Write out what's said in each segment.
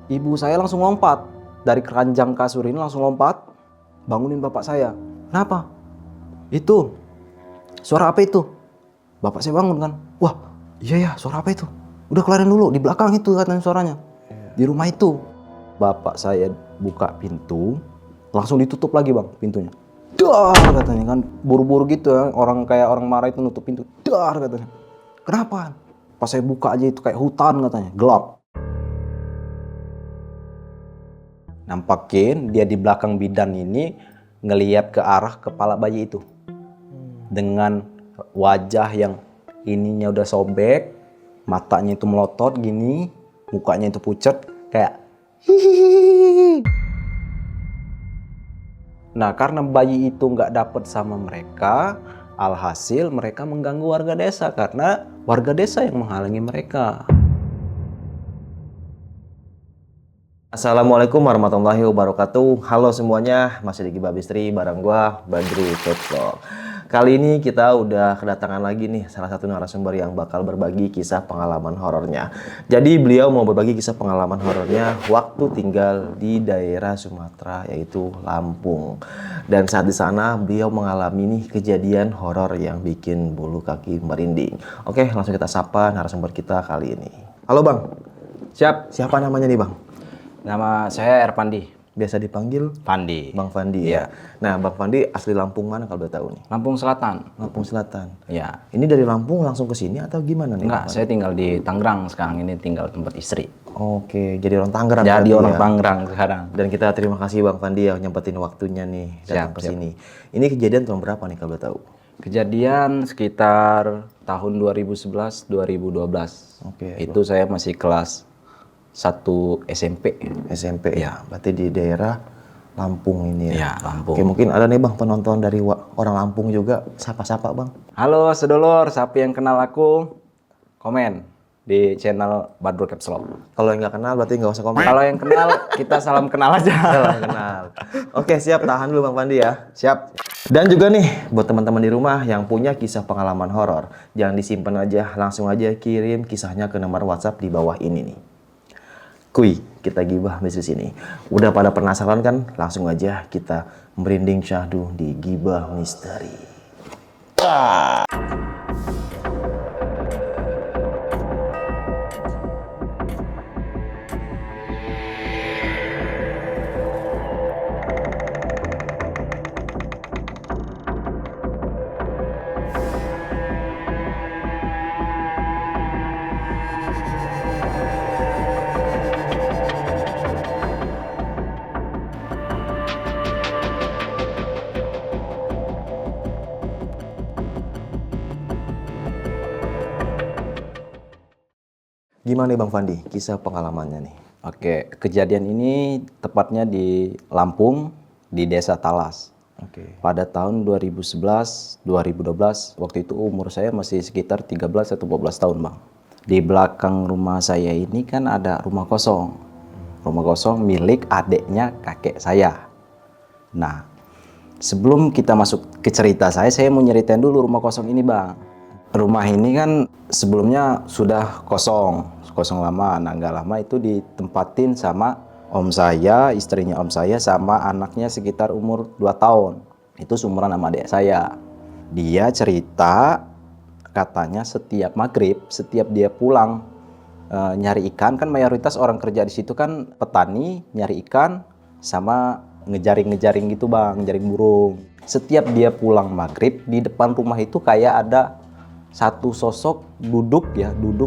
Ibu saya langsung lompat dari keranjang kasur ini, langsung lompat bangunin bapak saya. Kenapa? Itu suara apa itu? Bapak saya bangun kan. Wah, iya ya, suara apa itu? Udah keluarin dulu, di belakang itu katanya suaranya. Di rumah itu. Bapak saya buka pintu, langsung ditutup lagi bang pintunya. Dar katanya kan, buru-buru gitu ya, orang kayak orang marah itu nutup pintu. Dar katanya. Kenapa? Pas saya buka aja itu kayak hutan katanya, gelap. Nampakin dia di belakang bidan ini ngelihat ke arah kepala bayi itu. Dengan wajah yang ininya udah sobek, matanya itu melotot gini, mukanya itu pucat kayak hihihi. Nah, karena bayi itu nggak dapet sama mereka, alhasil mereka mengganggu warga desa karena warga desa yang menghalangi mereka. Assalamualaikum warahmatullahi wabarakatuh. Halo semuanya, masih di Gibah Bistri bareng gua Badri Vlog. Kali ini kita udah kedatangan lagi nih salah satu narasumber yang bakal berbagi kisah pengalaman horornya. Jadi beliau mau berbagi kisah pengalaman horornya waktu tinggal di daerah Sumatera yaitu Lampung. Dan saat di sana beliau mengalami nih kejadian horor yang bikin bulu kaki merinding. Oke, langsung kita sapa narasumber kita kali ini. Halo Bang. Siap. Siapa namanya nih Bang? Nama saya Erpandi. Biasa dipanggil Pandi. Bang Fandi ya. Nah, Bang Fandi asli Lampung mana kalau boleh tahu nih? Lampung Selatan. Lampung Selatan. Ya. Ini dari Lampung langsung ke sini atau gimana nih? Enggak, saya tinggal di Tangerang sekarang, ini tinggal tempat istri. Oke, jadi orang Tangerang. Jadi berarti orang ya. Tangerang sekarang. Dan kita terima kasih Bang Fandi yang nyempetin waktunya nih datang ke sini. Ini kejadian tahun berapa nih kalau boleh tahu? Kejadian sekitar tahun 2011 2012. Oke. Itu saya masih kelas 1 SMP. SMP Ya. Berarti di daerah Lampung ini ya. Ya, Lampung. Oke, mungkin ada nih Bang penonton dari orang Lampung juga. Sapa-sapa Bang. Halo sedulur, siapa yang kenal aku? Komen di channel Badru Caps Lock. Kalau yang nggak kenal berarti nggak usah komen. Kalau yang kenal, kita salam kenal aja. Salam kenal. Oke, siap. Tahan dulu Bang Fandi ya. Siap. Dan juga nih, buat teman-teman di rumah yang punya kisah pengalaman horor, jangan disimpan aja, langsung aja kirim kisahnya ke nomor WhatsApp di bawah ini nih. Kuy, kita gibah bisnis ini. Udah pada penasaran kan? Langsung aja kita merinding syahdu di Gibah Misteri. Gimana nih Bang Fandi, kisah pengalamannya nih? Oke, kejadian ini tepatnya di Lampung, di Desa Talas. Oke. Pada tahun 2011, 2012, waktu itu umur saya masih sekitar 13 atau 14 tahun, Bang. Di belakang rumah saya ini kan ada rumah kosong. Rumah kosong milik adiknya kakek saya. Nah, sebelum kita masuk ke cerita saya mau nyeritain dulu rumah kosong ini, Bang. Rumah ini kan sebelumnya sudah kosong lama. Nah, nggak lama itu ditempatin sama om saya, istrinya om saya, sama anaknya sekitar umur 2 tahun. Itu seumuran sama adik saya. Dia cerita katanya setiap maghrib, setiap dia pulang nyari ikan, kan mayoritas orang kerja di situ kan petani, nyari ikan sama ngejaring gitu Bang, ngejaring burung. Setiap dia pulang maghrib, di depan rumah itu kayak ada satu sosok duduk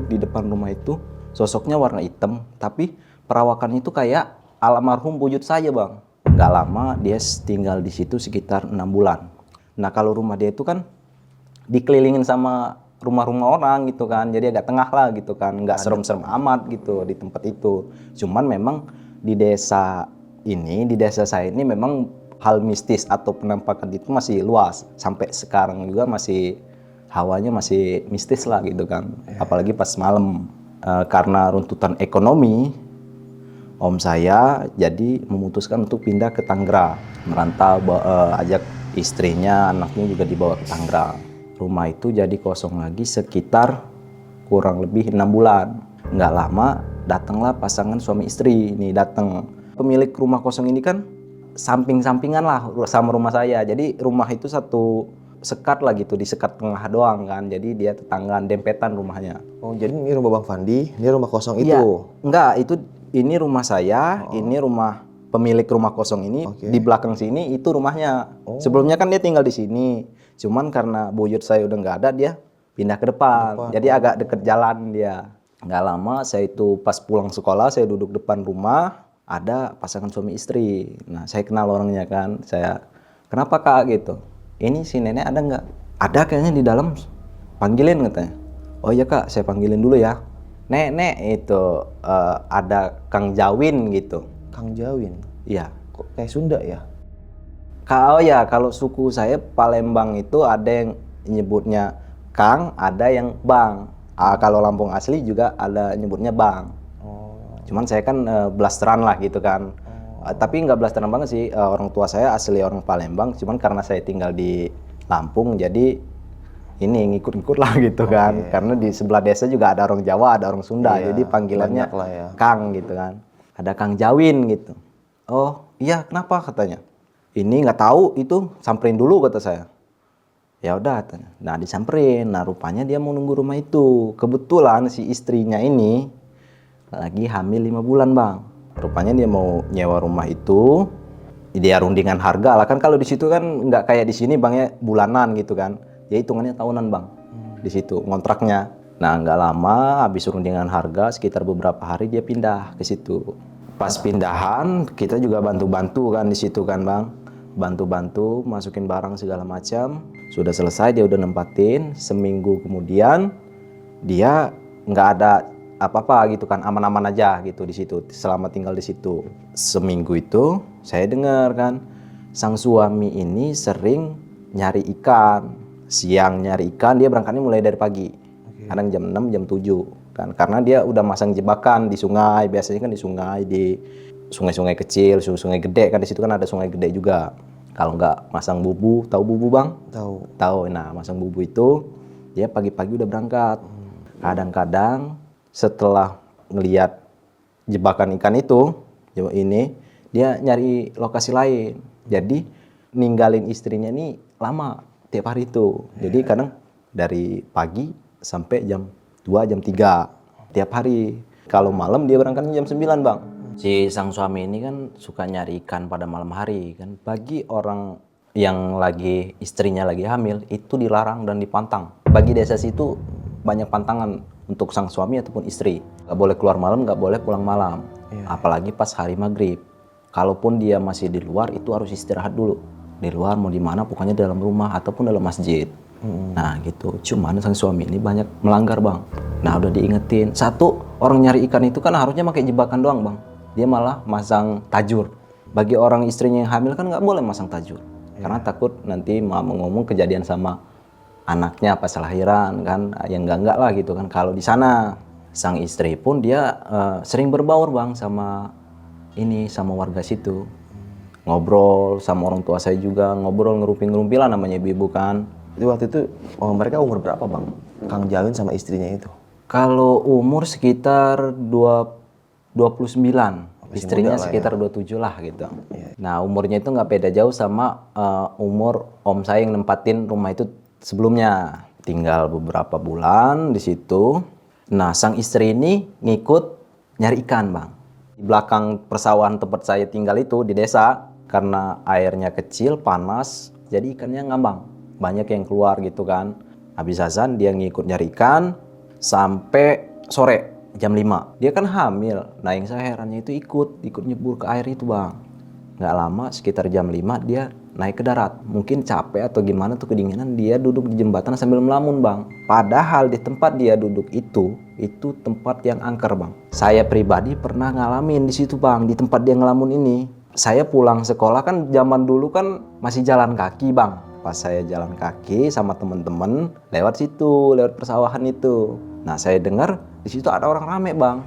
di depan rumah itu. Sosoknya warna hitam, tapi perawakannya itu kayak almarhum wujud saya Bang. Nggak lama dia tinggal di situ sekitar 6 bulan. Nah, kalau rumah dia itu kan dikelilingin sama rumah-rumah orang gitu kan, jadi agak tengah lah gitu kan, nggak serem-serem amat gitu di tempat itu. Cuman memang di desa saya ini memang hal mistis atau penampakan itu masih luas. Sampai sekarang juga masih hawanya masih mistis lah gitu kan, apalagi pas malam. Karena runtutan ekonomi, om saya jadi memutuskan untuk pindah ke Tangerang, merantau, ajak istrinya, anaknya juga dibawa ke Tangerang. Rumah itu jadi kosong lagi sekitar kurang lebih 6 bulan. Nggak lama datanglah pasangan suami istri ini datang. Pemilik rumah kosong ini kan samping-sampingan lah sama rumah saya. Jadi rumah itu satu sekat lah gitu, di sekat tengah doang kan. Jadi dia tetanggaan dempetan rumahnya. Oh, jadi ini rumah Bang Fandi, ini rumah kosong Iya, itu. enggak, ini rumah saya, ini rumah pemilik rumah kosong ini. Oke. Di belakang sini itu rumahnya. Sebelumnya kan dia tinggal di sini. Cuman karena buyut saya udah nggak ada, dia pindah ke depan. Jadi agak deket jalan dia. Nggak lama saya itu pas pulang sekolah, saya duduk depan rumah, ada pasangan suami istri. Nah, saya kenal orangnya kan. Saya, kenapa Kak gitu? Ini si nenek ada nggak? Ada kayaknya di dalam. Panggilin katanya. Oh iya Kak, saya panggilin dulu ya. Nek itu ada Kang Jawin gitu. Kang Jawin. Iya. Kok kayak Sunda ya? Oh ya, kalau suku saya Palembang itu ada yang nyebutnya Kang, ada yang Bang. Kalau Lampung asli juga ada nyebutnya Bang. Cuman saya kan blasteran lah gitu kan. Tapi nggak blasteran banget sih. Orang tua saya asli orang Palembang. Cuman karena saya tinggal di Lampung, jadi ini ngikut-ngikut lah gitu kan. Karena di sebelah desa juga ada orang Jawa, ada orang Sunda. Iya, Jadi panggilannya banyak lah ya. Kang gitu kan. Ada Kang Jawin gitu. Oh iya, kenapa katanya? Ini nggak tahu, itu samperin dulu kata saya. Ya udah katanya. Nah disamperin. Nah rupanya dia mau nunggu rumah itu. Kebetulan si istrinya ini lagi hamil 5 bulan bang. Rupanya dia mau nyewa rumah itu. Dia rundingan harga lah kan, kalau di situ kan nggak kayak di sini bang ya, bulanan gitu kan. Ya hitungannya tahunan bang di situ kontraknya. Nah nggak lama habis rundingan harga, sekitar beberapa hari dia pindah ke situ. Pas pindahan kita juga bantu-bantu kan di situ kan bang, bantu-bantu masukin barang segala macam. Sudah selesai dia udah nempatin. Seminggu kemudian dia nggak ada apa-apa gitu kan, aman-aman aja gitu di situ selama tinggal di situ. Seminggu itu saya dengar kan sang suami ini sering nyari ikan. Siang nyari ikan, dia berangkatnya mulai dari pagi. Kadang jam 6, jam 7 kan. Karena dia udah masang jebakan di sungai, biasanya kan di sungai, di sungai-sungai kecil, sungai gede kan, di situ kan ada sungai gede juga. Kalau nggak masang bubu, tahu bubu bang? Tahu. Tahu. Nah masang bubu itu dia pagi-pagi udah berangkat. Kadang-kadang setelah ngelihat jebakan ikan itu, ini dia nyari lokasi lain. Jadi ninggalin istrinya nih lama tiap hari itu. Jadi kadang dari pagi sampai jam 2, jam 3 tiap hari. Kalau malam dia berangkatnya jam 9 bang. Si sang suami ini kan suka nyari ikan pada malam hari kan. Bagi orang yang lagi istrinya lagi hamil itu dilarang dan dipantang. Bagi desa situ banyak pantangan untuk sang suami ataupun istri. Nggak boleh keluar malam, nggak boleh pulang malam. Apalagi pas hari maghrib. Kalaupun dia masih di luar itu harus istirahat dulu. Di luar mau di mana, pokoknya dalam rumah ataupun dalam masjid. Nah gitu. Cuman sang suami ini banyak melanggar bang. Nah udah diingetin. Satu, orang nyari ikan itu kan harusnya pakai jebakan doang bang. Dia malah masang tajur. Bagi orang istrinya yang hamil kan nggak boleh masang tajur. Karena takut nanti mama ngomong kejadian sama anaknya pas lahiran kan, yang enggak lah gitu kan. Kalau di sana sang istri pun dia sering berbaur bang sama warga situ. Ngobrol sama orang tua saya juga, ngobrol ngerumpi lah namanya ibu kan. Jadi waktu itu mereka umur berapa bang? Kang Jawin sama istrinya itu? Kalau umur sekitar 29, istrinya sekitar 27 lah gitu. Nah umurnya itu nggak beda jauh sama umur om saya yang nempatin rumah itu sebelumnya. Tinggal beberapa bulan di situ. Nah sang istri ini ngikut nyari ikan bang. Di belakang persawahan tempat saya tinggal itu di desa, karena airnya kecil, panas, jadi ikannya ngambang. Banyak yang keluar gitu kan. Habis azan dia ngikut nyari ikan sampai sore jam 5. Dia kan hamil. Nah yang saya herannya itu ikut nyebur ke air itu bang. Nggak lama sekitar jam 5 dia naik ke darat. Mungkin capek atau gimana tuh kedinginan, dia duduk di jembatan sambil melamun bang. Padahal di tempat dia duduk itu tempat yang angker bang. Saya pribadi pernah ngalamin di situ bang, di tempat dia ngelamun ini. Saya pulang sekolah kan zaman dulu kan masih jalan kaki bang. Pas saya jalan kaki sama temen-temen lewat situ, lewat persawahan itu. Nah saya dengar di situ ada orang rame bang.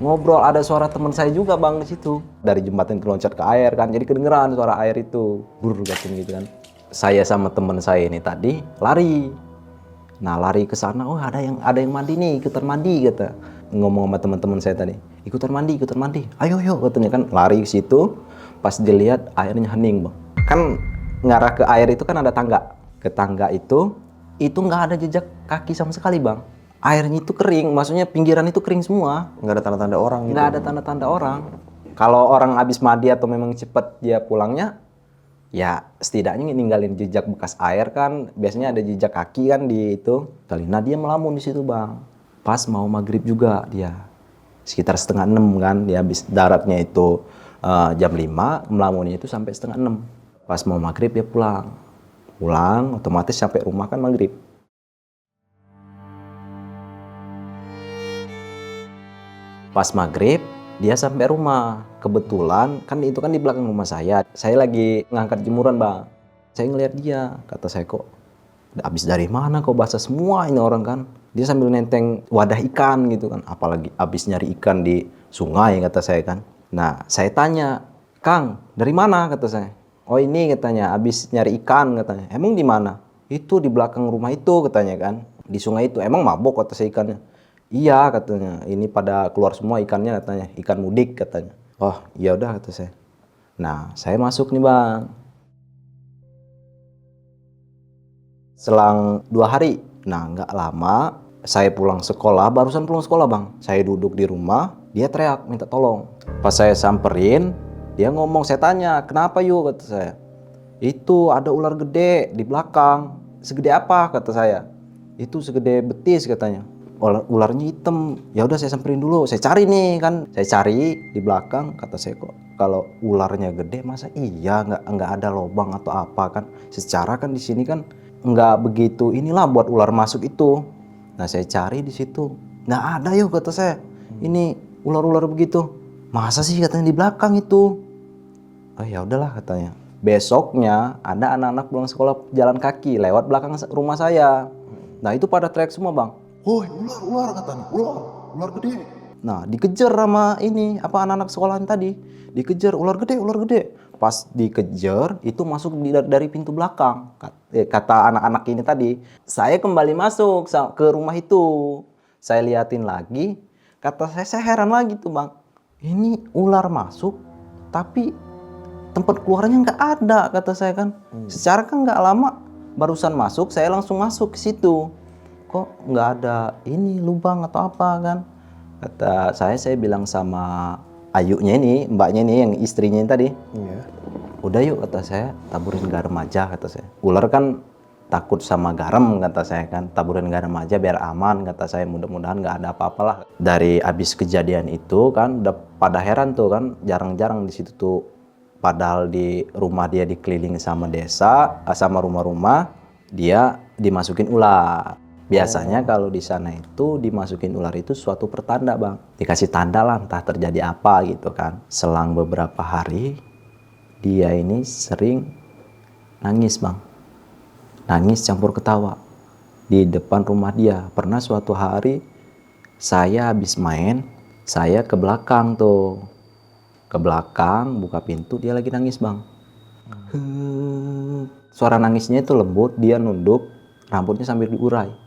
Ngobrol, ada suara teman saya juga bang di situ. Dari jembatan itu loncat ke air kan, jadi kedengeran suara air itu, brr gitu kan. Saya sama teman saya ini tadi lari. Nah lari ke sana, oh ada yang mandi nih, ikutan mandi kata. ngomong sama teman-teman saya tadi, ikutan mandi, ayo katanya kan, lari ke situ, pas dilihat airnya hening bang, kan ngarah ke air itu kan ada tangga, ke tangga itu nggak ada jejak kaki sama sekali bang, airnya itu kering, maksudnya pinggiran itu kering semua, Nggak ada tanda-tanda orang gitu. nggak ada tanda-tanda orang. Kalau orang habis mandi atau memang cepet dia pulangnya, ya setidaknya ninggalin jejak bekas air kan, biasanya ada jejak kaki kan di itu. Nah dia melamun di situ bang. Pas mau maghrib juga dia, sekitar 5:30 kan, dia habis daratnya itu jam 5, melamunnya itu sampai 5:30. Pas mau maghrib dia pulang, otomatis sampai rumah kan maghrib. Pas maghrib dia sampai rumah, kebetulan kan itu kan di belakang rumah saya lagi ngangkat jemuran bang, saya ngeliat dia, kata saya kok habis dari mana kok basah semua ini orang kan, dia sambil nenteng wadah ikan gitu kan, apalagi habis nyari ikan di sungai kata saya kan. Nah saya tanya, Kang dari mana kata saya, oh ini katanya habis nyari ikan katanya, emang di mana, itu di belakang rumah itu katanya kan, di sungai itu, emang mabok kata saya ikannya. Iya katanya, ini pada keluar semua ikannya katanya, ikan mudik katanya. Oh iya udah kata saya. Nah saya masuk nih bang. Selang 2 hari, nah nggak lama saya pulang sekolah, barusan pulang sekolah bang. Saya duduk di rumah, dia teriak minta tolong. Pas saya samperin, dia ngomong, saya tanya, kenapa yuk kata saya. Itu ada ular gede di belakang. Segede apa kata saya. Itu segede betis katanya. Ularnya hitam. Ya udah saya samperin dulu, saya cari nih kan, saya cari di belakang, kata saya kok kalau ularnya gede masa iya nggak ada lubang atau apa kan, secara kan di sini kan nggak begitu inilah buat ular masuk itu. Nah saya cari di situ nggak ada yuk kata saya, ini ular-ular begitu masa sih katanya di belakang itu. Oh ya udahlah katanya. Besoknya ada anak-anak pulang sekolah jalan kaki lewat belakang rumah saya. Nah itu pada teriak semua bang, woi ular katanya, ular gede. Nah dikejar sama ini apa anak-anak sekolahan tadi, dikejar ular gede. Pas dikejar itu masuk dari pintu belakang, kata anak-anak ini tadi. Saya kembali masuk ke rumah itu, saya liatin lagi, kata saya heran lagi tuh bang, ini ular masuk tapi tempat keluarnya nggak ada kata saya kan. Secara kan nggak lama barusan masuk, saya langsung masuk ke situ, kok nggak ada ini lubang atau apa kan. Kata saya bilang sama Ayunya ini, mbaknya ini yang istrinya ini tadi, udah yuk kata saya, taburin garam aja kata saya. Ular kan takut sama garam kata saya kan, taburin garam aja biar aman kata saya, mudah-mudahan nggak ada apa-apalah. Dari abis kejadian itu kan udah pada heran tuh kan, jarang-jarang di situ tuh, padahal di rumah dia dikelilingi sama desa, sama rumah-rumah, dia dimasukin ular. Biasanya kalau di sana itu dimasukin ular itu suatu pertanda bang, dikasih tanda lah entah terjadi apa gitu kan. Selang beberapa hari dia ini sering nangis bang, nangis campur ketawa di depan rumah dia. Pernah suatu hari saya habis main, saya ke belakang tuh, ke belakang buka pintu, dia lagi nangis bang. Suara nangisnya itu lembut, dia nunduk, rambutnya sambil diurai.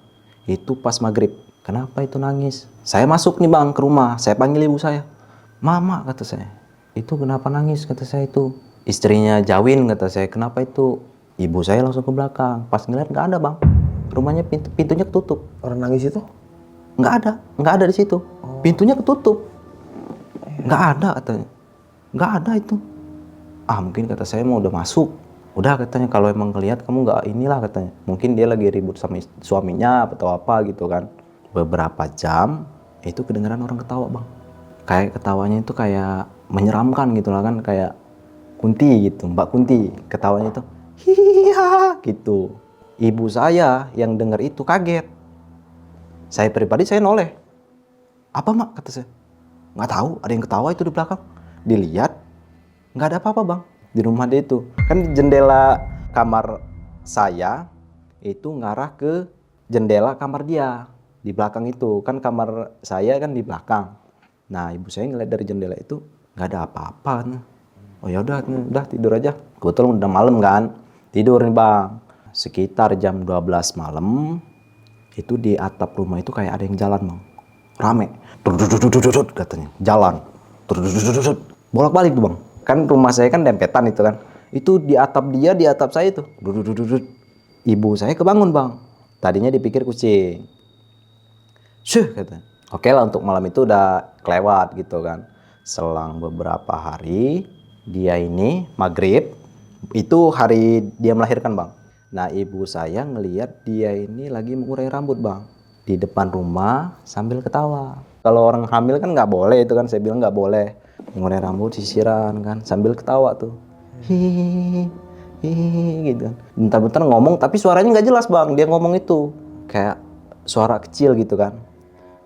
Itu pas maghrib. Kenapa itu nangis? Saya masuk nih bang ke rumah, saya panggil ibu saya. Mama kata saya, itu kenapa nangis kata saya, itu istrinya Jawin kata saya. Kenapa itu? Ibu saya langsung ke belakang, pas ngeliat nggak ada bang, rumahnya pintunya ketutup. Orang nangis itu nggak ada di situ. Pintunya ketutup, nggak ada katanya, nggak ada itu. Mungkin kata saya mau udah masuk. Udah katanya, kalau emang ngelihat kamu nggak inilah katanya, mungkin dia lagi ribut sama suaminya atau apa gitu kan. Beberapa jam itu kedengeran orang ketawa bang, kayak ketawanya itu kayak menyeramkan gitu lah kan, kayak Kunti gitu, Mbak Kunti ketawanya itu hihiha gitu. Ibu saya yang denger itu kaget. Saya pribadi saya noleh, apa mak kata saya, nggak tahu ada yang ketawa itu di belakang. Dilihat nggak ada apa-apa bang di rumah dia itu. Kan jendela kamar saya itu ngarah ke jendela kamar dia di belakang itu. Kan kamar saya kan di belakang. Nah ibu saya ngeliat dari jendela itu nggak ada apa-apa. Oh ya udah tidur aja. Kebetulan udah malam kan, tidur nih bang. Sekitar jam 12 malam itu di atap rumah itu kayak ada yang jalan bang. rame. Dudut katanya, jalan. Dudut. Bolak-balik tuh bang. Kan rumah saya kan dempetan itu kan. Itu di atap dia, di atap saya itu. Dudut. Ibu saya kebangun bang. Tadinya dipikir kucing. Syuh kata. Oke lah untuk malam itu udah kelewat gitu kan. Selang beberapa hari dia ini maghrib. Itu hari dia melahirkan bang. Nah ibu saya ngelihat dia ini lagi mengurai rambut bang. Di depan rumah sambil ketawa. Kalau orang hamil kan nggak boleh itu kan. Saya bilang nggak boleh. Mengurai rambut sisiran kan. Sambil ketawa tuh. Hihihi gitu kan. Bentar-bentar ngomong tapi suaranya nggak jelas bang. Dia ngomong itu. Kayak suara kecil gitu kan.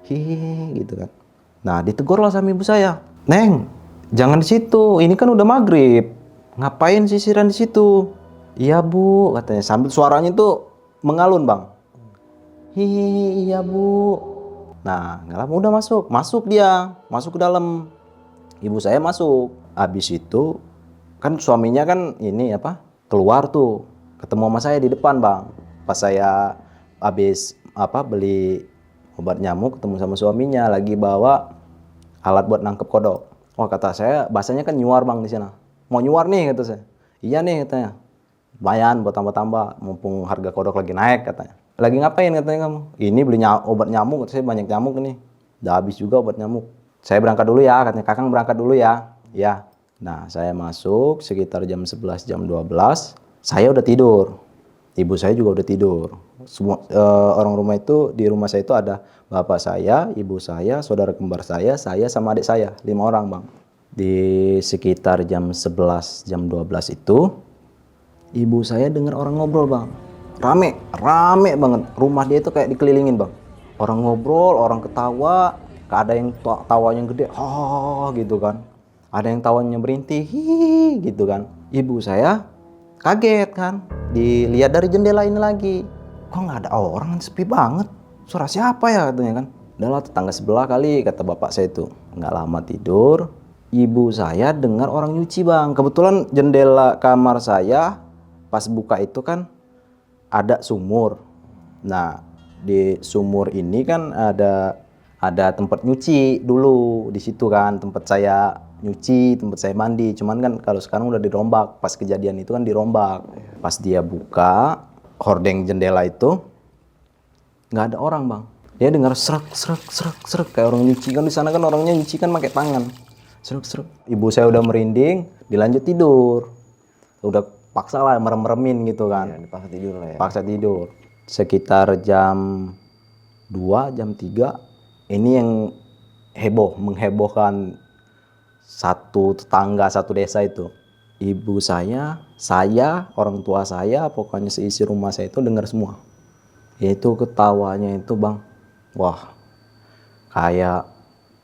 Hihihi gitu kan. Nah ditegurlah sama ibu saya. Neng, jangan di situ. Ini kan udah maghrib. Ngapain sisiran di situ? Iya bu, katanya. Sambil suaranya tuh mengalun bang. Hihihi, iya bu. Nah, nggak lama udah masuk dia, masuk ke dalam. Ibu saya masuk. Habis itu kan suaminya kan ini apa? Keluar tuh, ketemu sama saya di depan bang. Pas saya habis apa beli obat nyamuk, ketemu sama suaminya lagi bawa alat buat nangkep kodok. Wah kata saya, bahasanya kan nyuar bang di sana. Mau nyuar nih kata saya. Iya nih katanya. Lumayan buat tambah-tambah, mumpung harga kodok lagi naik katanya. Lagi ngapain katanya kamu? Ini beli obat nyamuk, kata saya banyak nyamuk nih. Udah habis juga obat nyamuk. Saya berangkat dulu ya, katanya Kakang berangkat dulu ya. Ya. Nah saya masuk sekitar jam 11, jam 12. Saya udah tidur. Ibu saya juga udah tidur. Semua orang rumah itu, di rumah saya itu ada bapak saya, ibu saya, saudara kembar saya sama adik saya. 5 orang bang. Di sekitar jam 11, jam 12 itu, ibu saya dengar orang ngobrol bang. Rame banget. Rumah dia itu kayak dikelilingin bang. Orang ngobrol, orang ketawa. Ada yang tawanya gede, gitu kan. Ada yang tawanya berintih, gitu kan. Ibu saya kaget kan. Dilihat dari jendela ini lagi. Kok nggak ada orang, sepi banget. Suara siapa ya katanya kan. Udahlah tetangga sebelah kali, kata bapak saya itu. Nggak lama tidur, ibu saya dengar orang nyuci bang. Kebetulan jendela kamar saya pas buka itu kan ada sumur. Nah di sumur ini kan ada tempat nyuci dulu di situ kan, tempat saya nyuci, tempat saya mandi. Cuman kan kalau sekarang udah dirombak. Pas kejadian itu kan dirombak. Pas dia buka hordeng jendela itu nggak ada orang bang. Dia dengar serak kayak orang nyuci kan. Di sana kan orangnya nyuci kan pakai tangan. Serak. Ibu saya udah merinding, dilanjut tidur. Udah paksa lah merem-meremin gitu kan. Ya, dipaksa tidur lah ya. Paksa tidur. Sekitar jam 2, jam 3 ini yang menghebohkan satu tetangga, satu desa itu. Ibu saya, orang tua saya, pokoknya seisi rumah saya itu dengar semua. Itu ketawanya itu bang, wah kayak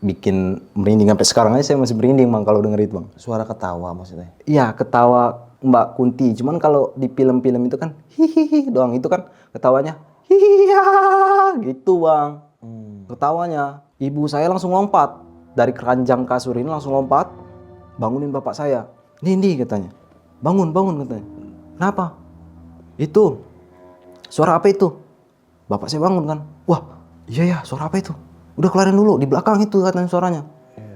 bikin merinding. Sampai sekarang aja saya masih merinding bang kalau denger itu bang. Suara ketawa maksudnya? Iya ketawa Mbak Kunti, cuman kalau di film-film itu kan hihihi doang, itu kan ketawanya hihiha gitu bang. Ketawanya. Ibu saya langsung lompat dari keranjang kasur ini, langsung lompat bangunin bapak saya. Nindi katanya, bangun katanya. Kenapa? Itu suara apa itu? Bapak saya bangun kan. Wah iya ya, suara apa itu? Udah kelarin dulu, di belakang itu katanya suaranya.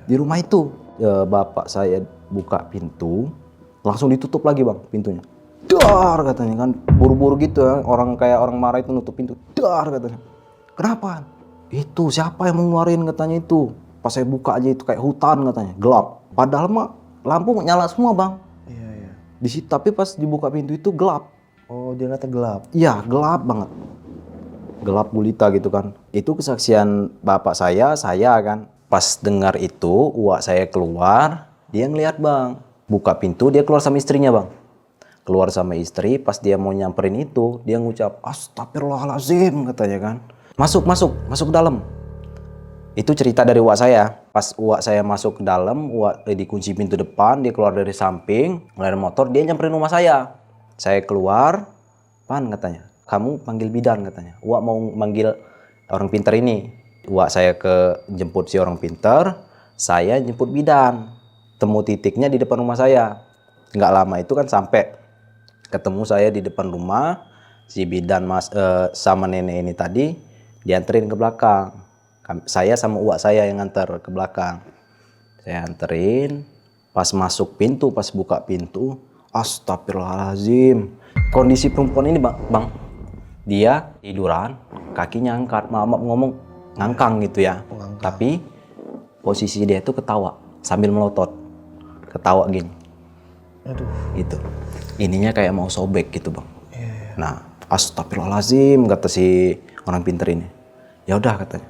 Di rumah itu. Bapak saya buka pintu, langsung ditutup lagi bang pintunya. Dar katanya kan, buru-buru gitu ya. Kayak orang marah itu nutup pintu. Dar katanya. Kenapa? Itu siapa yang mau ngeluarin katanya itu. Pas saya buka aja itu kayak hutan katanya, gelap. Padahal mah lampu nyala semua bang. Iya. Di situ, tapi pas dibuka pintu itu gelap. Oh dia ngeliatnya gelap? Iya gelap banget. Gelap gulita gitu kan. Itu kesaksian bapak saya kan. Pas dengar itu, uak saya keluar, dia ngeliat bang. Buka pintu, dia keluar sama istrinya bang. Keluar sama istri, pas dia mau nyamperin itu, dia ngucap, astagfirullahaladzim katanya kan. Masuk ke dalam. Itu cerita dari uak saya. Pas uak saya masuk ke dalam, uak dikunci pintu depan, dia keluar dari samping, dari motor, dia nyamperin rumah saya. Saya keluar, pan katanya, kamu panggil bidan katanya. Uak mau manggil orang pintar ini. Uak saya jemput si orang pintar, saya jemput bidan. Temu titiknya di depan rumah saya. Nggak lama itu kan sampai ketemu saya di depan rumah. Si bidan sama nenek ini tadi dianterin ke belakang. Saya sama uak saya yang nganter ke belakang. Saya anterin, pas masuk pintu, pas buka pintu, astagfirullahaladzim. Kondisi perempuan ini bang, dia tiduran, kakinya angkat, maaf ngomong ngangkang gitu ya. Tapi posisi dia itu ketawa sambil melotot, ketawa gini. Aduh. Gitu. Ininya kayak mau sobek gitu bang. Nah, astagfirullahaladzim kata si orang pinter ini. Ya udah katanya.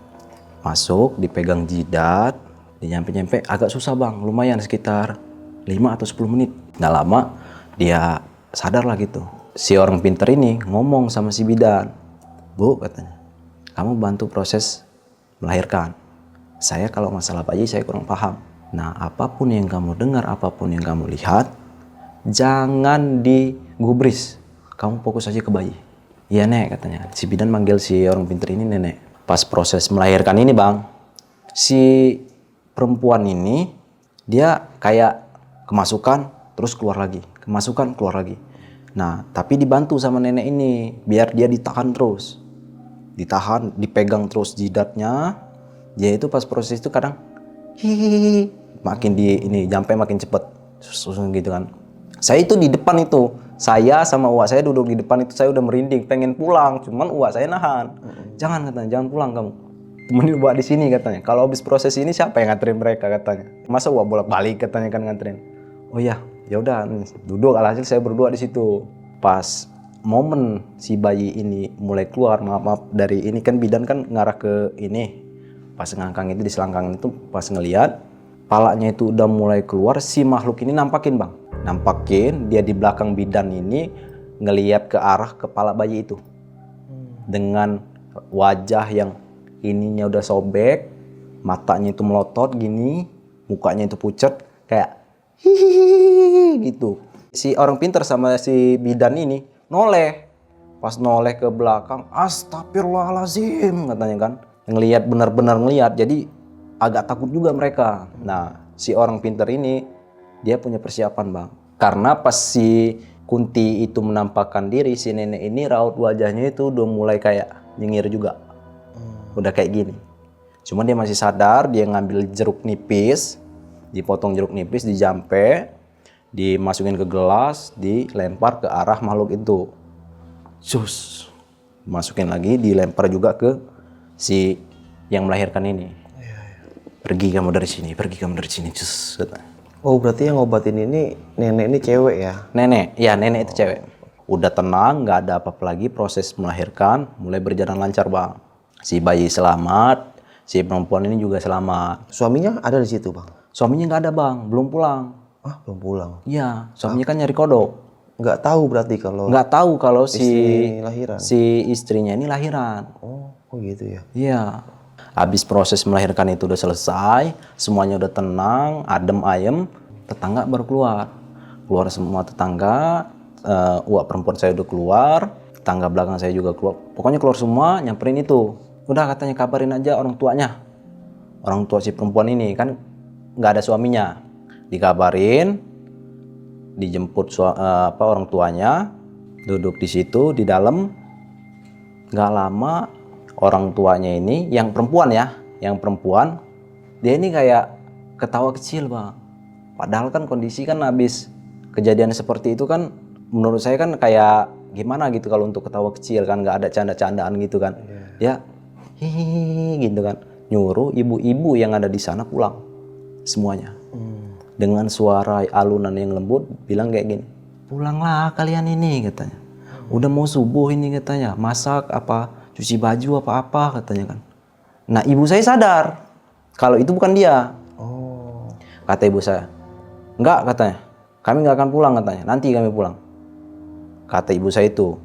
Masuk, dipegang jidat, nyampe agak susah bang, lumayan sekitar 5 atau 10 menit. Nggak lama dia sadar lah gitu. Si orang pinter ini ngomong sama si bidan, Bu katanya, kamu bantu proses melahirkan. Saya kalau masalah bayi saya kurang paham. Nah apapun yang kamu dengar, apapun yang kamu lihat, jangan digubris. Kamu fokus aja ke bayi. Iya nek katanya. Si bidan manggil si orang pinter ini nenek. Pas proses melahirkan ini bang, si perempuan ini dia kayak kemasukan terus keluar lagi, kemasukan keluar lagi. Nah tapi dibantu sama nenek ini biar dia ditahan terus, ditahan, dipegang terus jidatnya. Dia itu pas proses itu kadang hihihi, makin di ini sampai makin cepet susun gitu kan. Saya itu di depan itu, saya sama uak saya duduk di depan itu, saya udah merinding pengen pulang, cuman uak saya nahan. Jangan katanya, jangan pulang kamu, temenin uak di sini katanya. Kalau habis proses ini siapa yang nganterin mereka katanya. Masa uak bolak-balik katanya kan nganterin. Oh iya, ya udah duduk, alhasil saya berdua di situ. Pas momen si bayi ini mulai keluar, maaf dari ini kan bidan kan ngarah ke ini. Pas ngangkang itu di selangkang itu pas ngelihat palanya itu udah mulai keluar, si makhluk ini nampakin bang. Nampakin dia di belakang bidan ini ngelihat ke arah kepala bayi itu. Dengan wajah yang ininya udah sobek, matanya itu melotot gini, mukanya itu pucat kayak hihihi gitu. Si orang pinter sama si bidan ini noleh. Pas noleh ke belakang, astagfirullahaladzim katanya kan. Ngelihat benar-benar ngelihat, jadi agak takut juga mereka. Nah, si orang pinter ini dia punya persiapan bang. Karena pas si Kunti itu menampakkan diri, si nenek ini raut wajahnya itu udah mulai kayak nyengir juga. Udah kayak gini. Cuma dia masih sadar, dia ngambil jeruk nipis, dipotong jeruk nipis, dijampe, dimasukin ke gelas, dilempar ke arah makhluk itu. Sus, masukin lagi, dilempar juga ke si yang melahirkan ini. Pergi kamu dari sini, pergi kamu dari sini. Cus. Oh berarti yang ngobatin ini nenek ini cewek ya? Nenek, ya nenek itu cewek. Udah tenang, nggak ada apa-apa lagi, proses melahirkan mulai berjalan lancar bang. Si bayi selamat, si perempuan ini juga selamat. Suaminya ada di situ bang? Suaminya nggak ada bang, belum pulang. Ah belum pulang? Iya, suaminya kan nyari kodok. Nggak tahu berarti kalau Nggak tahu kalau lahiran. si istrinya ini lahiran. Oh gitu ya? Iya. Habis proses melahirkan itu udah selesai, semuanya udah tenang, adem ayem, tetangga baru keluar. Keluar semua tetangga, uak perempuan saya udah keluar, tetangga belakang saya juga keluar. Pokoknya keluar semua, nyamperin itu. Udah katanya kabarin aja orang tuanya. Orang tua si perempuan ini kan nggak ada suaminya. Dikabarin, dijemput orang tuanya, duduk di situ di dalam. Nggak lama orang tuanya ini, yang perempuan ya, yang perempuan, dia ini kayak ketawa kecil bang. Padahal kan kondisi kan habis kejadian seperti itu kan, menurut saya kan kayak gimana gitu kalau untuk ketawa kecil kan, nggak ada canda-candaan gitu kan. Ya hihihi gitu kan, nyuruh ibu-ibu yang ada di sana pulang semuanya. Dengan suara alunan yang lembut bilang kayak gini, pulanglah kalian ini katanya. Udah mau subuh ini katanya, masak apa, cuci baju apa-apa katanya kan. Nah ibu saya sadar kalau itu bukan dia. Oh. Kata ibu saya, enggak katanya, kami nggak akan pulang katanya, nanti kami pulang. Kata ibu saya itu.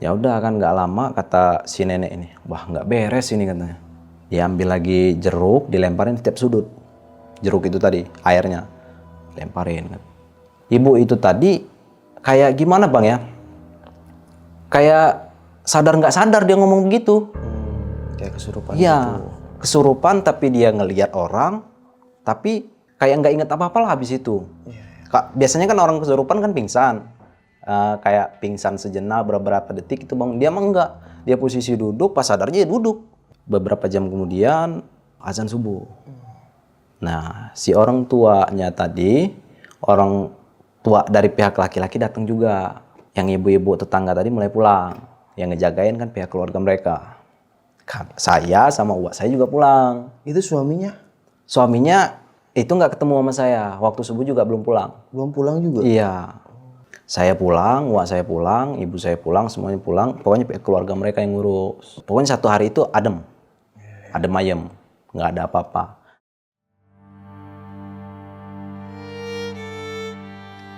Ya udah kan nggak lama kata si nenek ini, wah nggak beres ini katanya. Dia ambil lagi jeruk, dilemparin di tiap sudut. Jeruk itu tadi, airnya lemparin. Ibu itu tadi kayak gimana bang ya? Kayak sadar nggak sadar dia ngomong begitu. Kayak kesurupan Iya, gitu. kesurupan tapi dia ngelihat orang, tapi kayak nggak inget apa-apa lah habis itu. Biasanya kan orang kesurupan kan pingsan, kayak pingsan sejenak beberapa detik itu bang. Dia mah enggak, dia posisi duduk, pas sadarnya dia duduk. beberapa jam kemudian azan subuh. Nah, si orang tuanya tadi, orang tua dari pihak laki-laki datang juga. Yang ibu-ibu tetangga tadi mulai pulang. Yang ngejagain kan pihak keluarga mereka. Saya sama uak saya juga pulang. Itu suaminya Suaminya itu nggak ketemu sama saya. Waktu subuh juga belum pulang. belum pulang juga? Iya. Saya pulang, uak saya pulang, ibu saya pulang, semuanya pulang. Pokoknya pihak keluarga mereka yang ngurus. Pokoknya satu hari itu adem. Adem ayem. Nggak ada apa-apa.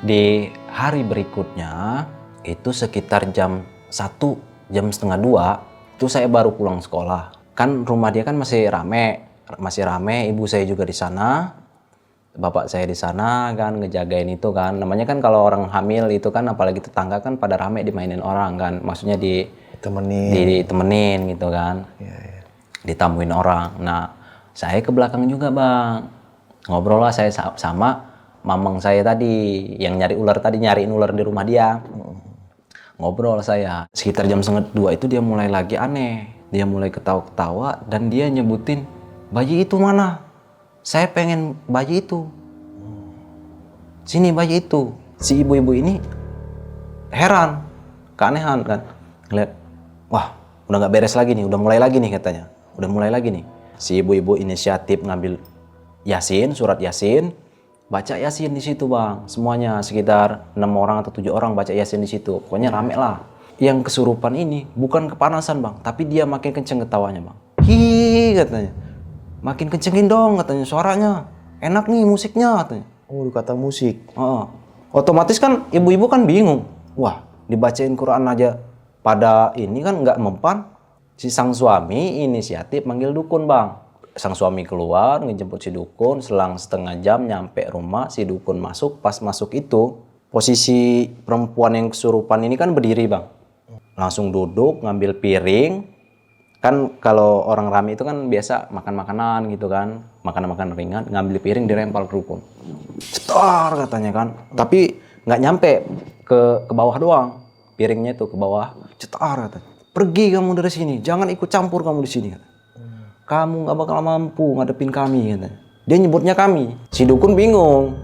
Di hari berikutnya, itu sekitar jam 1, jam setengah 2, itu saya baru pulang sekolah. Kan rumah dia kan masih rame, ibu saya juga di sana, bapak saya di sana kan ngejagain itu kan. Namanya kan kalau orang hamil itu kan, apalagi tetangga kan pada rame dimainin orang kan, maksudnya ditemenin gitu kan, ditamuin orang. Nah, saya ke belakang juga bang, ngobrol lah saya sama mamang saya tadi yang nyariin ular di rumah dia. Ngobrol saya sekitar jam setengah 2 itu dia mulai lagi aneh, dia mulai ketawa-ketawa dan dia nyebutin bayi itu mana, saya pengen bayi itu, sini bayi itu. Si ibu-ibu ini heran, keanehan kan, ngeliat wah udah nggak beres lagi nih, udah mulai lagi nih katanya, udah mulai lagi nih. Si ibu-ibu inisiatif ngambil Yasin, surat Yasin, baca Yasin di situ bang, semuanya sekitar 6 orang atau 7 orang baca Yasin di situ. Pokoknya rame lah. Yang kesurupan ini bukan kepanasan bang, tapi dia makin kenceng ketawanya bang. Hi katanya, makin kencengin dong katanya suaranya, enak nih musiknya katanya. Oh, kata musik. Otomatis kan ibu-ibu kan bingung, wah dibacain Quran aja pada ini kan nggak mempan. Si sang suami inisiatif manggil dukun bang. Sang suami keluar ngejemput si dukun, selang setengah jam nyampe rumah, si dukun masuk. Pas masuk itu posisi perempuan yang kesurupan ini kan berdiri bang, langsung duduk ngambil piring. Kan kalau orang rame itu kan biasa makan makanan gitu kan, makanan ringan, ngambil piring dirempal ke dukun, cetar katanya kan, tapi nggak nyampe ke bawah doang, piringnya itu ke bawah, cetar katanya, pergi kamu dari sini, jangan ikut campur kamu di sini. Kamu nggak bakal mampu ngadepin kami katanya. Dia nyebutnya kami. Si dukun bingung,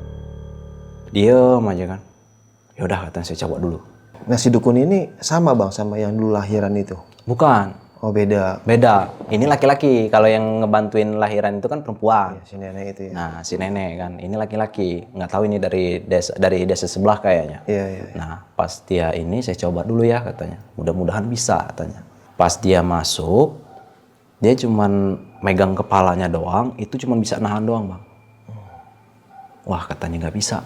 diem aja kan. Ya udah katanya saya coba dulu. Nah, si dukun ini sama bang sama yang dulu lahiran itu? Bukan. Oh, beda. Ini laki-laki. Kalau yang ngebantuin lahiran itu kan perempuan. Ya, si nenek itu ya. Nah si nenek kan, ini laki-laki. Nggak tahu ini dari desa sebelah kayaknya. Iya. Nah pas dia ini saya coba dulu ya katanya. Mudah-mudahan bisa katanya. Pas dia masuk, dia cuman megang kepalanya doang, itu cuman bisa nahan doang bang. Wah katanya nggak bisa.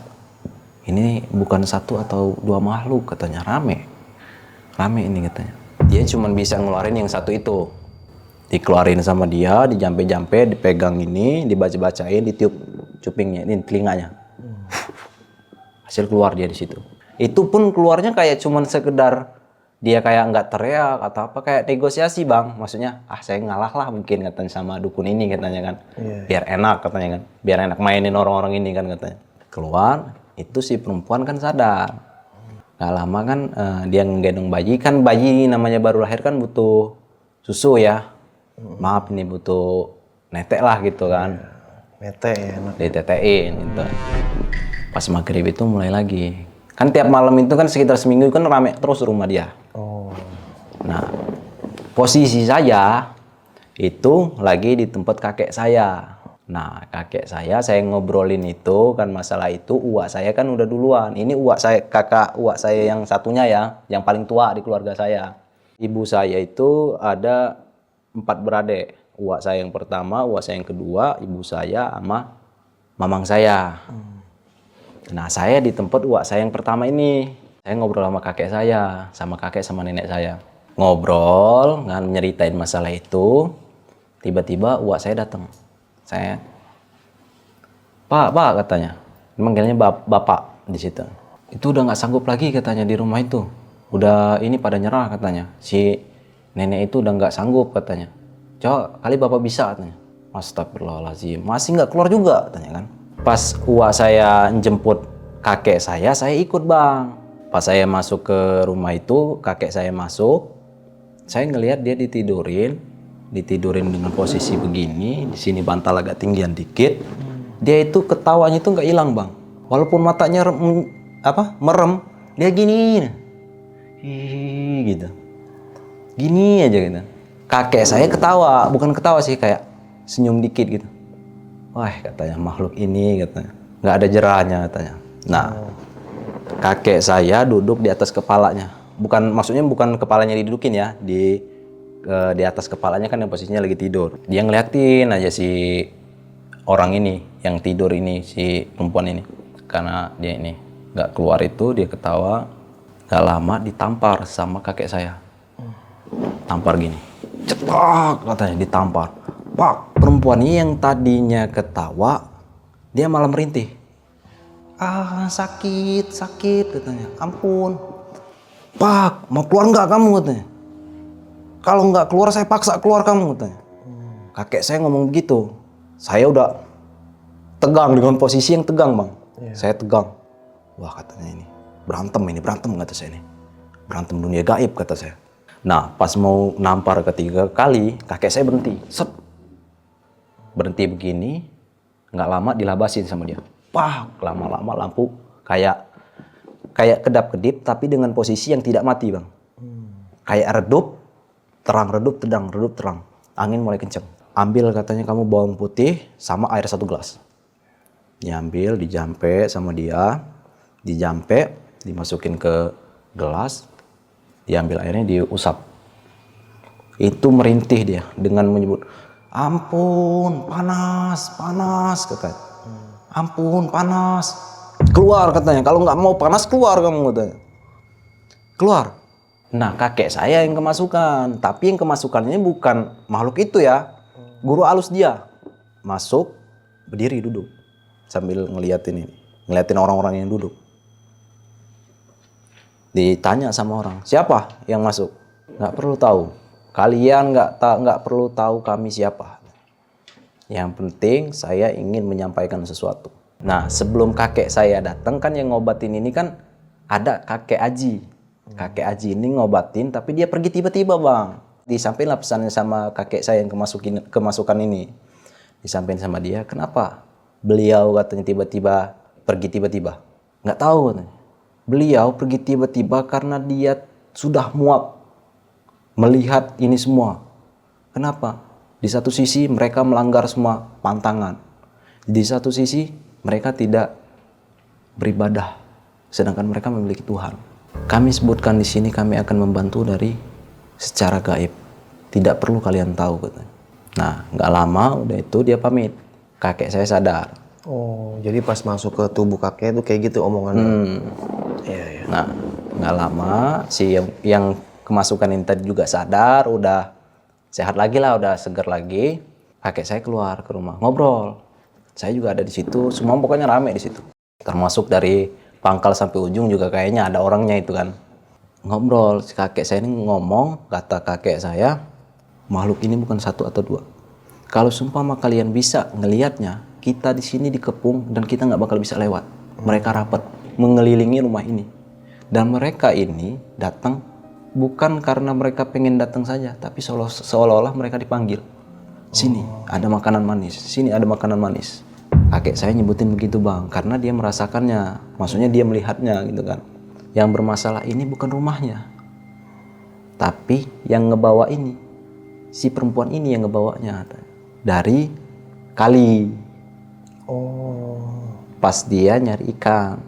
Ini bukan 1 atau 2 makhluk katanya, rame ini katanya. Dia cuman bisa ngeluarin yang 1 itu. Dikeluarin sama dia, dijampe-jampe, dipegang ini, dibaca-bacain, ditiup cupingnya, ini telinganya. Hasil keluar dia di situ. Itu pun keluarnya kayak cuman sekedar dia kayak nggak teriak atau apa, kayak negosiasi bang, maksudnya saya ngalah lah mungkin katanya sama dukun ini katanya kan. Biar enak katanya kan, biar enak mainin orang-orang ini kan katanya. Keluar itu si perempuan kan sadar, nggak lama kan dia ngegendong bayi. Kan bayi namanya baru lahir kan butuh susu ya, maaf ini butuh netek lah gitu kan. Netek ya, Ditetein gitu. Pas maghrib itu mulai lagi. Kan tiap malam itu kan sekitar seminggu kan rame terus rumah dia. Nah, posisi saya itu lagi di tempat kakek saya. Nah, kakek saya ngobrolin itu kan masalah itu, uak saya kan udah duluan. Ini uak saya, kakak uak saya yang satunya ya, yang paling tua di keluarga saya. Ibu saya itu ada 4 beradik. Uak saya yang pertama, uak saya yang kedua, ibu saya sama mamang saya. Nah, saya di tempat uak saya yang pertama ini. Saya ngobrol sama kakek saya, sama kakek sama nenek saya. Ngobrol, kan nyeritain masalah itu. Tiba-tiba uak saya datang. Saya, Pak katanya. Manggilnya bapak di situ. Itu udah nggak sanggup lagi katanya di rumah itu. Udah ini pada nyerah katanya. Si nenek itu udah nggak sanggup katanya. Coba kali bapak bisa katanya. Astagfirullahaladzim, masih nggak keluar juga katanya kan. Pas uak saya jemput kakek saya ikut bang. Pas saya masuk ke rumah itu, kakek saya masuk, saya ngelihat dia ditidurin ditidurin dengan posisi begini, di sini bantal agak tinggian dikit. Dia itu ketawanya itu nggak hilang bang, walaupun matanya merem, dia gini, gitu, gini aja gitu. Kakek saya ketawa, bukan ketawa sih, kayak senyum dikit gitu. Wah katanya makhluk ini katanya nggak ada jerahnya katanya. Nah kakek saya duduk di atas kepalanya, maksudnya bukan kepalanya didudukin ya, di atas kepalanya kan yang posisinya lagi tidur. Dia ngeliatin aja si orang ini yang tidur ini, si perempuan ini, karena dia ini nggak keluar itu dia ketawa. Gak lama ditampar sama kakek saya, tampar gini, cetak katanya ditampar. Pak, perempuan ini yang tadinya ketawa dia malah merintih. Sakit katanya, ampun. Pak, mau keluar nggak kamu katanya? Kalau nggak keluar saya paksa keluar kamu katanya. Kakek saya ngomong begitu. Saya udah tegang dengan posisi yang tegang bang. Saya tegang. Wah katanya ini berantem kata saya ini. Berantem dunia gaib kata saya. Nah pas mau nampar ketiga kali kakek saya berhenti. Set. Berhenti begini. Nggak lama dilabasin sama dia. Pak, lama-lama lampu kayak kedap-kedip tapi dengan posisi yang tidak mati bang. Kayak redup, terang, redup, terang. Angin mulai kenceng. Ambil katanya kamu bawang putih sama air 1 gelas. Diambil, dijampe sama dia. Dijampe, dimasukin ke gelas. Diambil airnya, diusap. Itu merintih dia dengan menyebut, ampun, panas, katanya. Ampun, panas. Keluar katanya, kalau nggak mau panas keluar kamu katanya. Keluar. Nah kakek saya yang kemasukan, tapi yang kemasukannya bukan makhluk itu ya, guru alus dia. Masuk, berdiri duduk sambil ngeliatin orang-orang yang duduk. Ditanya sama orang, siapa yang masuk? Nggak perlu tahu, kalian nggak perlu tahu kami siapa. Yang penting saya ingin menyampaikan sesuatu. Nah sebelum kakek saya datang kan yang ngobatin ini kan ada kakek Aji. Kakek Aji ini ngobatin tapi dia pergi tiba-tiba bang. Disampaikan pesannya sama kakek saya yang kemasukan ini. Disampaikan sama dia, kenapa beliau katanya tiba-tiba pergi tiba-tiba? Nggak tahu katanya. Beliau pergi tiba-tiba karena dia sudah muak melihat ini semua. Kenapa? Di satu sisi mereka melanggar semua pantangan. Di satu sisi mereka tidak beribadah, sedangkan mereka memiliki Tuhan. Kami sebutkan di sini kami akan membantu dari secara gaib. Tidak perlu kalian tahu katanya. Nah, nggak lama udah itu dia pamit. Kakek saya sadar. Oh, jadi pas masuk ke tubuh kakek itu kayak gitu omongannya. Iya. Nah, nggak lama si yang kemasukan ini tadi juga sadar, udah sehat lagi lah, udah seger lagi. Kakek saya keluar ke rumah ngobrol. Saya juga ada di situ, semua pokoknya rame di situ. Termasuk dari pangkal sampai ujung juga kayaknya ada orangnya itu kan. Ngobrol, si kakek saya ini ngomong, kata kakek saya, makhluk ini bukan satu atau dua. Kalau seumpama kalian bisa ngelihatnya, kita di sini dikepung dan kita nggak bakal bisa lewat. Mereka rapat mengelilingi rumah ini. Dan mereka ini datang bukan karena mereka pengen datang saja, tapi seolah-olah mereka dipanggil. Sini ada makanan manis, sini ada makanan manis. Kakek saya nyebutin begitu bang, karena dia merasakannya, maksudnya dia melihatnya gitu kan. Yang bermasalah ini bukan rumahnya, tapi yang ngebawa ini, si perempuan ini yang ngebawanya dari kali. Pas dia nyari ikan,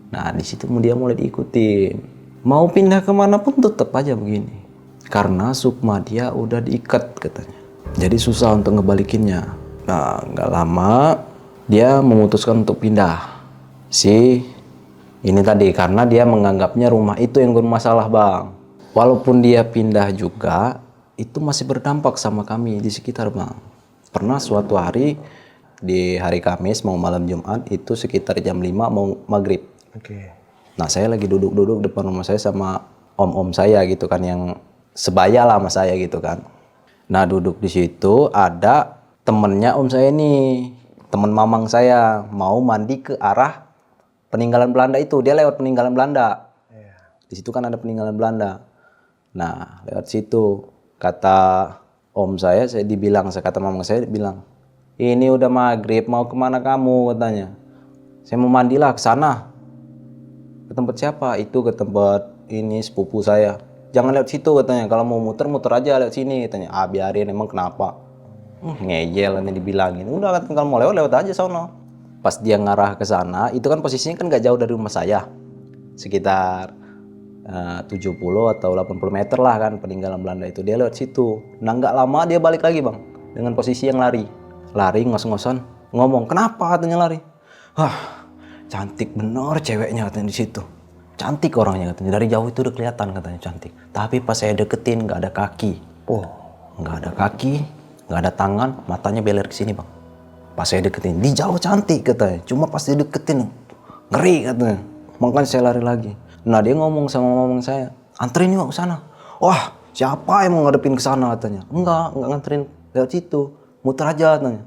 nah di situ dia mulai diikutin. Mau pindah kemana pun tetap aja begini, karena sukma dia udah diikat katanya. Jadi susah untuk ngebalikinnya. Nah, nggak lama dia memutuskan untuk pindah. Ini tadi karena dia menganggapnya rumah itu yang bermasalah, Bang. Walaupun dia pindah juga, itu masih berdampak sama kami di sekitar, Bang. Pernah suatu hari di hari Kamis mau malam Jumat itu sekitar jam 5 mau maghrib. Nah, saya lagi duduk-duduk depan rumah saya sama om-om saya gitu kan, yang sebaya lah sama saya gitu kan. Nah, duduk di situ ada temennya om saya nih, temen mamang saya, mau mandi ke arah peninggalan Belanda itu. Dia lewat peninggalan Belanda. Di situ kan ada peninggalan Belanda. Nah, lewat situ kata Om saya dibilang, saya kata mama saya bilang, ini udah maghrib, mau kemana kamu katanya. Saya mau mandilah ke sana. Ke tempat siapa? Itu ke tempat ini sepupu saya. Jangan lewat situ katanya, kalau mau muter aja lewat sini katanya. Ah biarin, emang kenapa? Ngeyel nanti dibilangin. Udah kan kalau mau lewat aja sono. Pas dia ngarah ke sana, itu kan posisinya kan gak jauh dari rumah saya. Sekitar 70 atau 80 meter lah kan peninggalan Belanda itu. Dia lewat situ. Nah nggak lama dia balik lagi bang. Dengan posisi yang lari. Lari ngos-ngosan. Ngomong, kenapa katanya lari? Wah, cantik bener ceweknya katanya di situ. Cantik orangnya katanya. Dari jauh itu udah kelihatan katanya cantik. Tapi pas saya deketin nggak ada kaki. Oh, nggak ada kaki, nggak ada tangan, matanya beler ke sini bang. Pas saya deketin, di jauh cantik katanya. Cuma pas dideketin, ngeri katanya. Makanya saya lari lagi. Nah dia ngomong sama ngomong saya, anterin yuk ke sana. Wah, siapa yang mau ngadepin ke sana katanya. Enggak nganterin lewat situ. Muter aja katanya.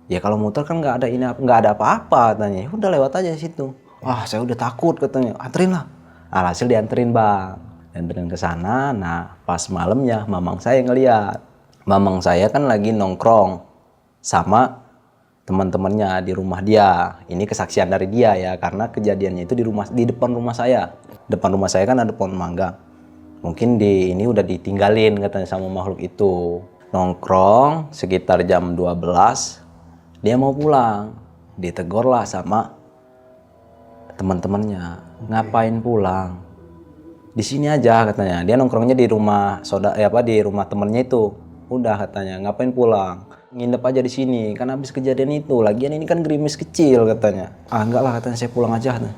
Ya kalau muter kan nggak ada apa-apa katanya. Ya udah lewat aja situ. Wah, saya udah takut katanya. Anterin lah. Alhasil dianterin bang. Dianterin ke sana. Nah, pas malamnya mamang saya ngeliat. Mamang saya kan lagi nongkrong sama teman-temannya di rumah dia. Ini kesaksian dari dia ya, karena kejadiannya itu di depan rumah saya. Depan rumah saya kan ada pohon mangga. Mungkin ini udah ditinggalin katanya sama makhluk itu. Nongkrong sekitar jam 12, dia mau pulang. Ditegur lah sama teman-temannya. Ngapain pulang? Di sini aja katanya. Dia nongkrongnya di rumah di rumah temennya itu. Udah katanya, ngapain pulang? Nginep aja di sini, kan habis kejadian itu. Lagian ini kan gerimis kecil katanya. Ah enggak lah katanya, saya pulang aja katanya.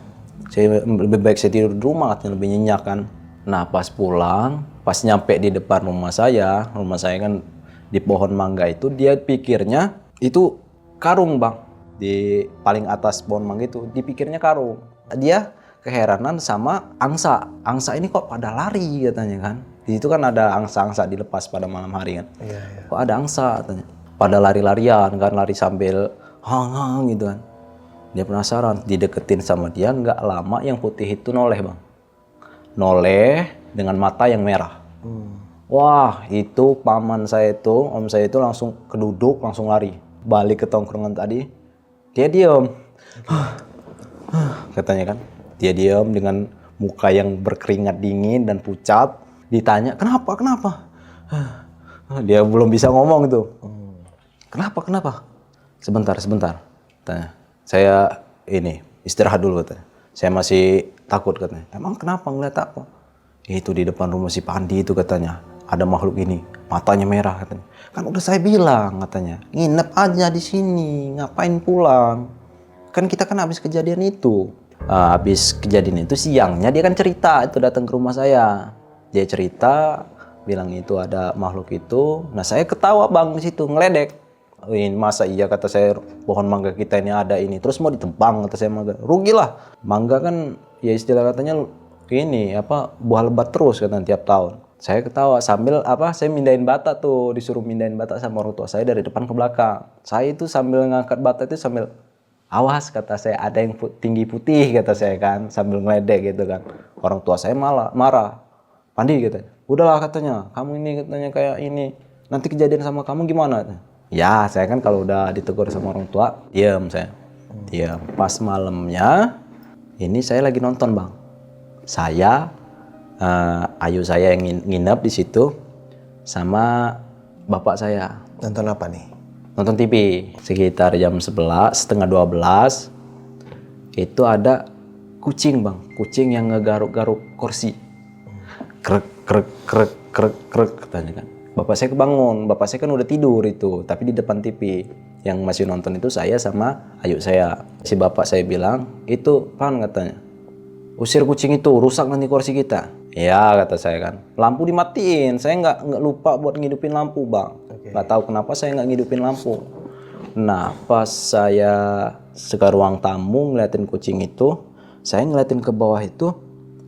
Saya lebih baik saya tidur di rumah katanya, lebih nyenyak kan. Nah pas pulang, pas nyampe di depan rumah saya kan di pohon mangga itu, dia pikirnya itu karung bang. Di paling atas pohon mangga itu, dipikirnya karung. Dia keheranan sama angsa. Angsa ini kok pada lari katanya kan. Di situ kan ada angsa-angsa dilepas pada malam hari kan. Iya. Kok ada angsa katanya. Pada lari-larian kan, lari sambil hang-hang gitu kan. Dia penasaran, dideketin sama dia, nggak lama yang putih itu noleh bang. Noleh dengan mata yang merah. Wah itu paman saya itu, om saya itu langsung keduduk, langsung lari. Balik ke tongkrongan tadi, dia diem. Katanya kan, dia diem dengan muka yang berkeringat dingin dan pucat. Ditanya, kenapa? Dia belum bisa ngomong itu. Kenapa? Sebentar. Tanya. Saya ini istirahat dulu katanya. Saya masih takut katanya. Emang kenapa ngeliat apa? Itu di depan rumah si Pandi itu katanya. Ada makhluk ini, matanya merah katanya. Kan udah saya bilang katanya, nginep aja di sini, ngapain pulang? Kan kita kan habis kejadian itu. Habis kejadian itu siangnya dia kan cerita itu datang ke rumah saya. Dia cerita bilang itu ada makhluk itu. Nah saya ketawa bang di situ ngeledek. Ini masa iya kata saya pohon mangga kita ini ada ini terus mau ditebang kata saya mangga. Rugilah. Mangga kan ya istilah katanya ini buah lebat terus katanya tiap tahun. Saya ketawa sambil saya mindahin bata tuh, disuruh mindahin bata sama orang tua saya dari depan ke belakang. Saya itu sambil ngangkat bata itu sambil awas kata saya, ada yang tinggi putih kata saya kan, sambil ngeledek gitu kan. Orang tua saya malah marah. Pandi katanya, udahlah katanya, kamu ini katanya kayak ini, nanti kejadian sama kamu gimana? Ya saya kan kalau udah ditegur sama orang tua, diam saya. Diam. Pas malamnya, ini saya lagi nonton bang. Saya, ayu saya yang nginep di situ, sama bapak saya. Nonton apa nih? Nonton TV. Sekitar jam 11, setengah 12, itu ada kucing bang. Kucing yang ngegaruk-garuk kursi. Krek katanya kan. Bapak saya kebangun, bapak saya kan udah tidur itu, tapi di depan TV. Yang masih nonton itu saya sama ayu saya. Si bapak saya bilang, itu Pan katanya, usir kucing itu, rusak nanti kursi kita. Ya kata saya kan, lampu dimatiin, saya nggak lupa buat ngidupin lampu bang. Nggak tahu kenapa saya nggak ngidupin lampu. Nah pas saya ke ruang tamu ngeliatin kucing itu, saya ngeliatin ke bawah itu,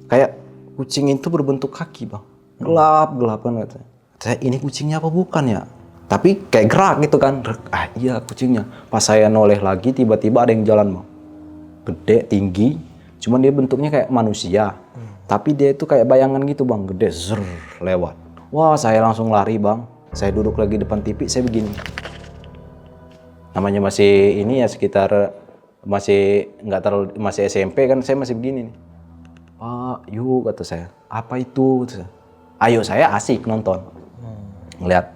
kayak kucing itu berbentuk kaki bang, gelap kan katanya. Saya ini kucingnya apa bukan ya? Tapi kayak gerak gitu kan. Iya kucingnya. Pas saya noleh lagi tiba-tiba ada yang jalan bang. Gede, tinggi. Cuman dia bentuknya kayak manusia. Tapi dia itu kayak bayangan gitu bang. Gede, lewat. Wah saya langsung lari bang. Saya duduk lagi depan TV, saya begini. Namanya masih ini ya sekitar masih nggak terlalu masih SMP kan, saya masih begini nih. Pak, yuk kata saya. Apa itu? Kata saya. Ayo, saya asik nonton. Ngeliat.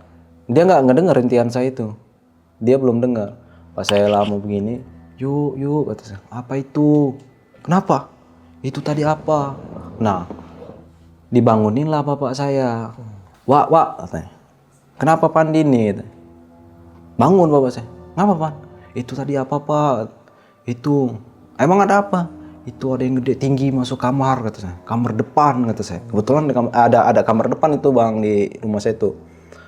Dia nggak denger rintihan saya itu. Dia belum dengar. Pas saya lama begini, yuk kata saya. Apa itu? Kenapa? Itu tadi apa? Nah, dibanguninlah bapak saya. Wak katanya. Kenapa Pandini? Bangun bapak saya. Kenapa Pan? Itu tadi apa Pak? Itu. Emang ada apa? Itu ada yang gede tinggi masuk kamar kata saya. Kamar depan kata saya. Kebetulan ada kamar depan itu bang di rumah saya itu.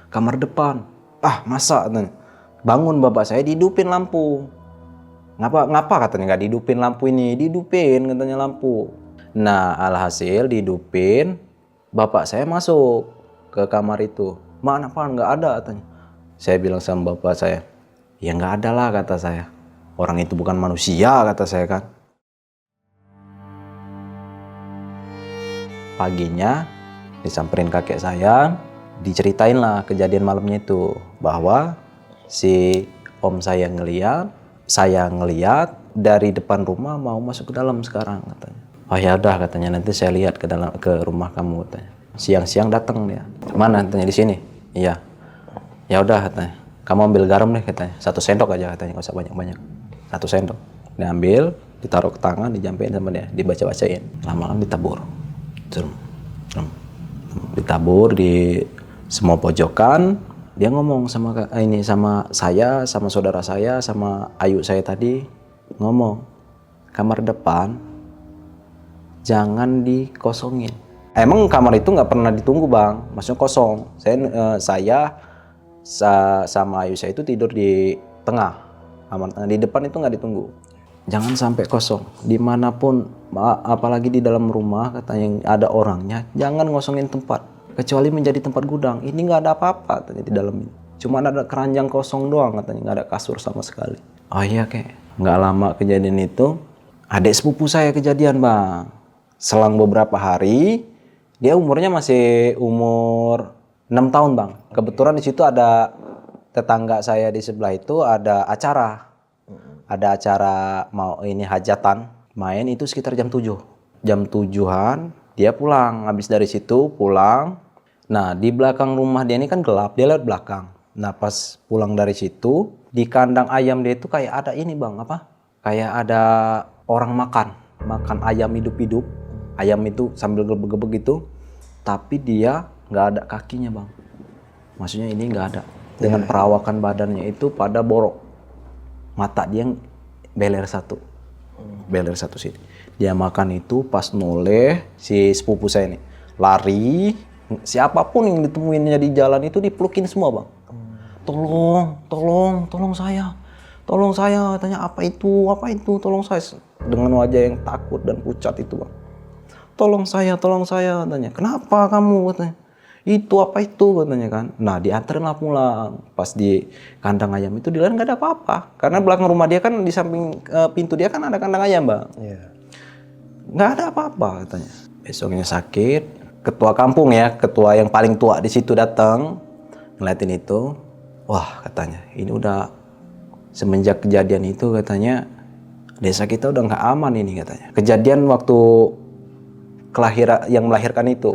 Kamar depan. Ah masa katanya. Bangun bapak saya dihidupin lampu. Ngapa katanya nggak dihidupin lampu ini? Dihidupin katanya lampu. Nah alhasil dihidupin. Bapak saya masuk ke kamar itu. Mana Pak? Nggak ada katanya. Saya bilang sama bapak saya. Ya nggak ada lah kata saya. Orang itu bukan manusia kata saya kan. Paginya disamperin kakek saya, diceritain lah kejadian malamnya itu bahwa si om saya ngeliat dari depan rumah mau masuk ke dalam sekarang katanya. Oh ya udah katanya nanti saya lihat ke rumah kamu katanya. Siang-siang datang dia. Mana katanya di sini? Iya. Ya udah katanya. Kamu ambil garam deh katanya. 1 sendok aja katanya, nggak usah banyak-banyak. 1 sendok. Diambil, ditaruh ke tangan, dijampein sama dia, dibaca-bacain. Lama-lama ditabur. Ditabur di semua pojokan. Dia ngomong sama saya, sama saudara saya, sama Ayu saya tadi ngomong, kamar depan jangan dikosongin. Emang kamar itu nggak pernah ditunggu bang, maksudnya kosong. Saya sama Ayu saya itu tidur di tengah, di depan itu nggak ditunggu. Jangan sampai kosong, dimanapun, apalagi di dalam rumah katanya yang ada orangnya, jangan ngosongin tempat, kecuali menjadi tempat gudang. Ini nggak ada apa-apa katanya di dalam ini, cuma ada keranjang kosong doang katanya, nggak ada kasur sama sekali. Oh iya kek, nggak lama kejadian itu, adik sepupu saya kejadian bang. Selang beberapa hari, dia umurnya masih umur 6 tahun bang. Kebetulan di situ ada tetangga saya di sebelah itu ada acara. Ada acara mau ini hajatan, main itu sekitar jam 7. Jam 7-an dia pulang, habis dari situ pulang. Nah, di belakang rumah dia ini kan gelap, dia lewat belakang. Nah, pas pulang dari situ, di kandang ayam dia itu kayak ada ini bang, apa? Kayak ada orang makan ayam hidup-hidup. Ayam itu sambil gebek-gebek gitu, tapi dia nggak ada kakinya bang. Maksudnya ini nggak ada. Dengan perawakan badannya itu pada borok. Mata dia beler satu sini. Dia makan itu pas noleh si sepupu saya ini lari, siapapun yang ditemuinnya di jalan itu dipelukin semua bang. Tolong saya, tanya apa itu, tolong saya, dengan wajah yang takut dan pucat itu bang. Tolong saya, tanya. Kenapa kamu katanya? Itu apa itu katanya kan. Nah dianterin lah pulang. Pas di kandang ayam itu dilihat nggak ada apa-apa. Karena belakang rumah dia kan di samping pintu dia kan ada kandang ayam bang. Nggak ada apa-apa katanya. Besoknya sakit. Ketua kampung ya, ketua yang paling tua di situ datang ngeliatin itu. Wah katanya ini udah semenjak kejadian itu katanya desa kita udah nggak aman ini katanya. Kejadian waktu yang melahirkan itu.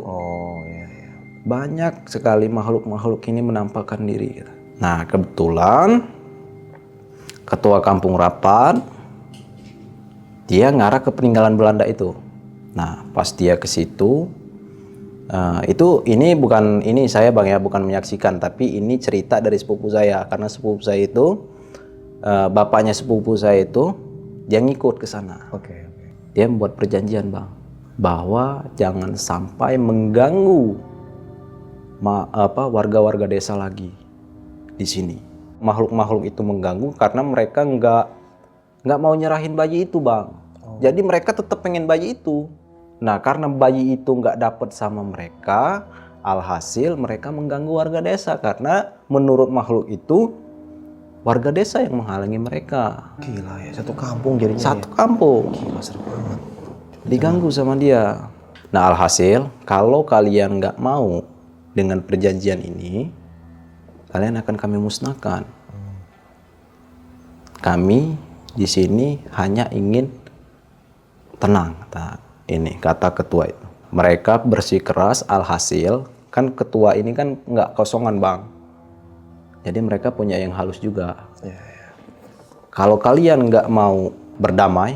Banyak sekali makhluk-makhluk ini menampakkan diri. Nah kebetulan ketua kampung rapat, dia ngarah ke peninggalan Belanda itu. Nah pas dia ke situ, saya bang ya bukan menyaksikan, tapi ini cerita dari sepupu saya. Karena sepupu saya itu, bapaknya sepupu saya itu, dia ngikut ke sana. Dia membuat perjanjian bang, bahwa jangan sampai mengganggu warga-warga desa lagi di sini. Makhluk-makhluk itu mengganggu karena mereka nggak mau nyerahin bayi itu bang. Jadi mereka tetap pengen bayi itu. Nah karena bayi itu nggak dapet sama mereka, alhasil mereka mengganggu warga desa karena menurut makhluk itu warga desa yang menghalangi mereka. Gila ya, satu kampung jadinya. Satu kampung. Gila serem banget. Diganggu sama dia. Nah alhasil kalau kalian nggak mau dengan perjanjian ini, kalian akan kami musnahkan. Kami di sini hanya ingin tenang. Nah, ini kata ketua itu. Mereka bersikeras, alhasil kan ketua ini kan nggak kosongan bang. Jadi mereka punya yang halus juga. Kalau kalian nggak mau berdamai,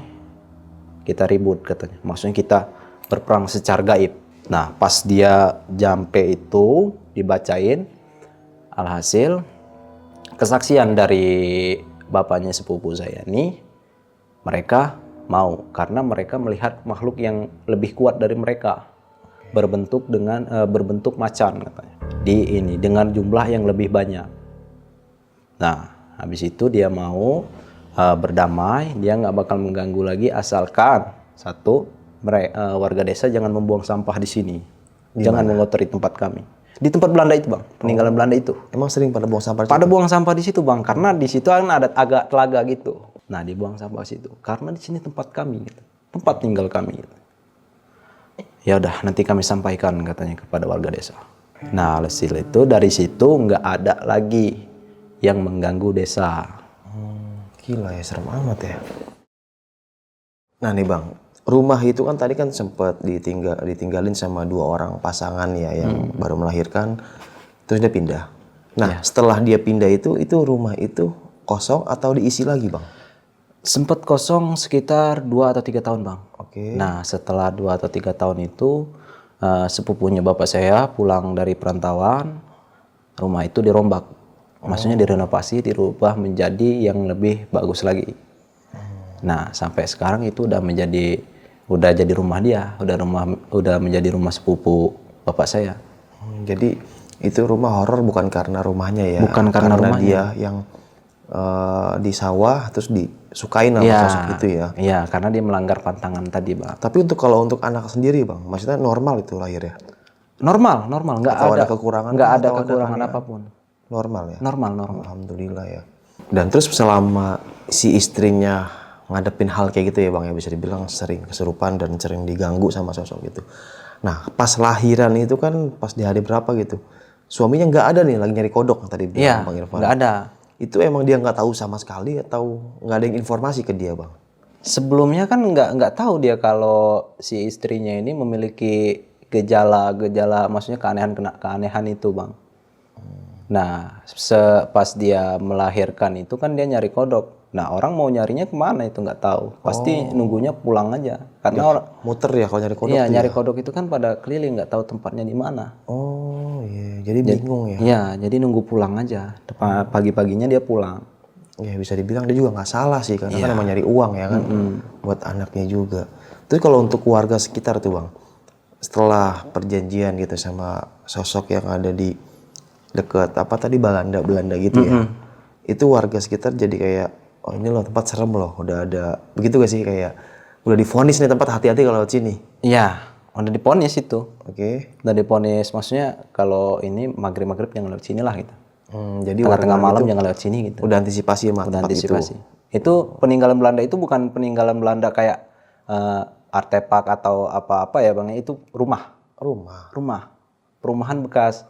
kita ribut katanya. Maksudnya kita berperang secara gaib. Nah pas dia jampe itu dibacain, alhasil kesaksian dari bapaknya sepupu saya ini, mereka mau karena mereka melihat makhluk yang lebih kuat dari mereka berbentuk macan katanya di ini dengan jumlah yang lebih banyak. Nah habis itu dia mau berdamai, dia nggak bakal mengganggu lagi asalkan satu warga desa jangan membuang sampah di sini, jangan mengotori tempat kami. Di tempat Belanda itu bang, peninggalan Belanda itu. Emang sering pada buang sampah? Pada buang sampah di situ bang, karena di situ kan ada agak telaga gitu. Nah dibuang sampah di situ, karena di sini tempat kami, gitu. Tempat tinggal kami. Gitu. Ya udah, nanti kami sampaikan katanya kepada warga desa. Nah hasil itu dari situ nggak ada lagi yang mengganggu desa. Gila ya, serem amat ya. Nah nih bang, rumah itu kan tadi kan sempat ditinggalin sama 2 orang pasangan ya yang baru melahirkan, terus dia pindah. Nah setelah dia pindah itu rumah itu kosong atau diisi lagi bang? Sempat kosong sekitar 2 atau 3 tahun bang. Oke. Nah setelah 2 atau 3 tahun itu sepupunya bapak saya pulang dari perantauan, rumah itu dirombak. Maksudnya direnovasi, dirubah menjadi yang lebih bagus lagi. Nah sampai sekarang itu udah jadi rumah dia, udah menjadi rumah sepupu bapak saya. Jadi itu rumah horor bukan karena rumahnya ya? Bukan karena rumahnya. Dia yang di sawah terus disukain sama sosok itu ya? Iya, karena dia melanggar pantangan tadi bang. Tapi kalau untuk anak sendiri bang, maksudnya normal itu lahirnya? Normal, nggak ada kekurangan? Nggak ada kekurangan apapun. Normal ya? Normal. Alhamdulillah ya. Dan terus selama si istrinya ngadepin hal kayak gitu ya bang ya, bisa dibilang sering kesurupan dan sering diganggu sama sosok gitu. Nah pas lahiran itu kan pas di hari berapa gitu, suaminya nggak ada nih, lagi nyari kodok tadi bilang bang Irfan. Nggak ada. Itu emang dia nggak tahu sama sekali atau nggak ada yang informasi ke dia bang? Sebelumnya kan nggak tahu dia kalau si istrinya ini memiliki gejala maksudnya keanehan itu bang. Nah pas dia melahirkan itu kan dia nyari kodok. Nah orang mau nyarinya kemana itu nggak tahu. Pasti nunggunya pulang aja. Karena orang muter ya kalau nyari kodok. Iya nyari kodok itu kan pada keliling, nggak tahu tempatnya di mana. Oh iya, jadi bingung ya. Iya jadi nunggu pulang aja. Pagi-paginya dia pulang. Ya bisa dibilang dia juga nggak salah sih karena kan emang nyari uang ya kan buat anaknya juga. Terus kalau untuk warga sekitar tuh bang, setelah perjanjian gitu sama sosok yang ada di dekat apa tadi Belanda gitu ya, itu warga sekitar jadi kayak oh ini loh tempat serem loh, udah ada begitu gak sih, kayak udah divonis nih tempat, hati-hati kalau lewat sini? Iya udah divonis itu. Oke. Udah divonis, maksudnya kalau ini maghrib jangan lewat sini lah gitu. Jadi tengah malam jangan lewat sini gitu. Udah antisipasi sama tempat antisipasi. Itu peninggalan Belanda itu bukan peninggalan Belanda kayak artefak atau apa-apa ya bang, itu perumahan bekas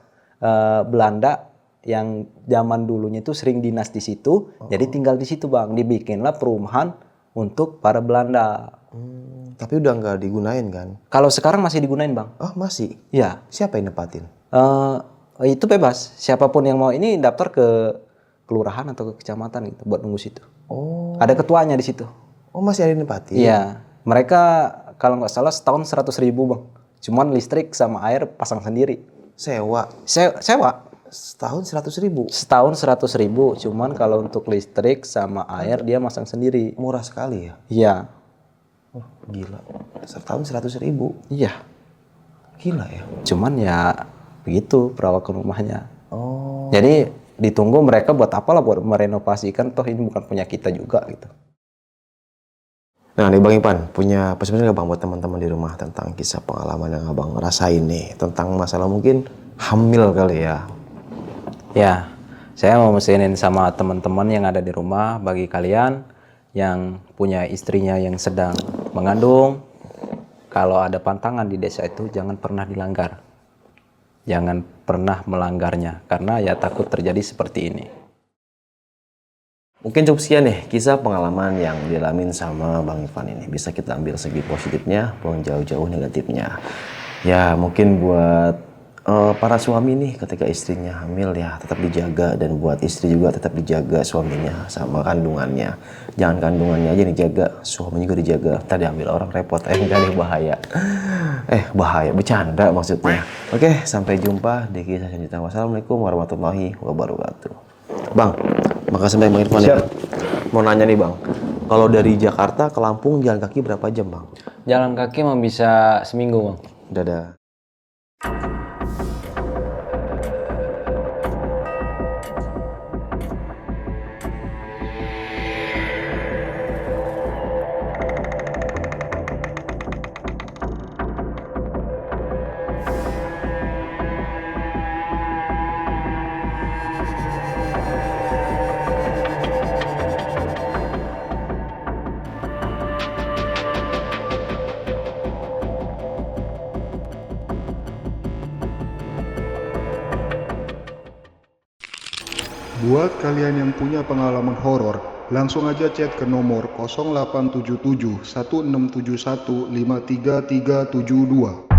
Belanda yang zaman dulunya itu sering dinas di situ, jadi tinggal di situ bang, dibikinlah perumahan untuk para Belanda. Tapi udah nggak digunain kan? Kalau sekarang masih digunain bang. Oh masih? Iya. Siapa yang nempatin? Itu bebas, siapapun yang mau ini daftar ke kelurahan atau ke kecamatan gitu buat nunggu situ. Oh. Ada ketuanya di situ. Oh masih ada yang nempatin? Iya. Mereka kalau nggak salah setahun 100.000 bang. Cuman listrik sama air pasang sendiri. Sewa? Sewa. Setahun 100.000? Setahun 100.000. Cuman kalau untuk listrik sama air dia masang sendiri. Murah sekali ya? Iya. Oh gila. Setahun 100.000? Iya. Gila ya? Cuman ya begitu perawakan rumahnya. Oh. Jadi ditunggu mereka buat apalah, buat merenovasikan, toh ini bukan punya kita juga gitu. Nah nih Bang Ipan, punya pesan nggak Bang buat teman-teman di rumah tentang kisah pengalaman yang Abang rasain nih, tentang masalah mungkin hamil kali ya? Ya, saya mau mesenin sama teman-teman yang ada di rumah, bagi kalian yang punya istrinya yang sedang mengandung, kalau ada pantangan di desa itu jangan pernah dilanggar. jangan pernah melanggarnya karena ya takut terjadi seperti ini. Mungkin cukup sekian nih kisah pengalaman yang dialamin sama Bang Ivan ini. Bisa kita ambil segi positifnya, buang jauh-jauh negatifnya. Ya mungkin buat para suami nih ketika istrinya hamil ya tetap dijaga, dan buat istri juga tetap dijaga suaminya sama kandungannya. Jangan kandungannya aja dijaga, suaminya juga dijaga. Tadi ambil orang repot, enggak nih, bahaya. Bahaya, bercanda maksudnya. Oke, sampai jumpa di kisah selanjutnya. Wassalamualaikum warahmatullahi wabarakatuh. Bang, makasih banyak Bang Irfan ya. Mau nanya nih Bang, kalau dari Jakarta ke Lampung jalan kaki berapa jam Bang? Jalan kaki mah bisa seminggu, Bang. Dadah. Buat kalian yang punya pengalaman horor, langsung aja chat ke nomor 0877 1671 53372.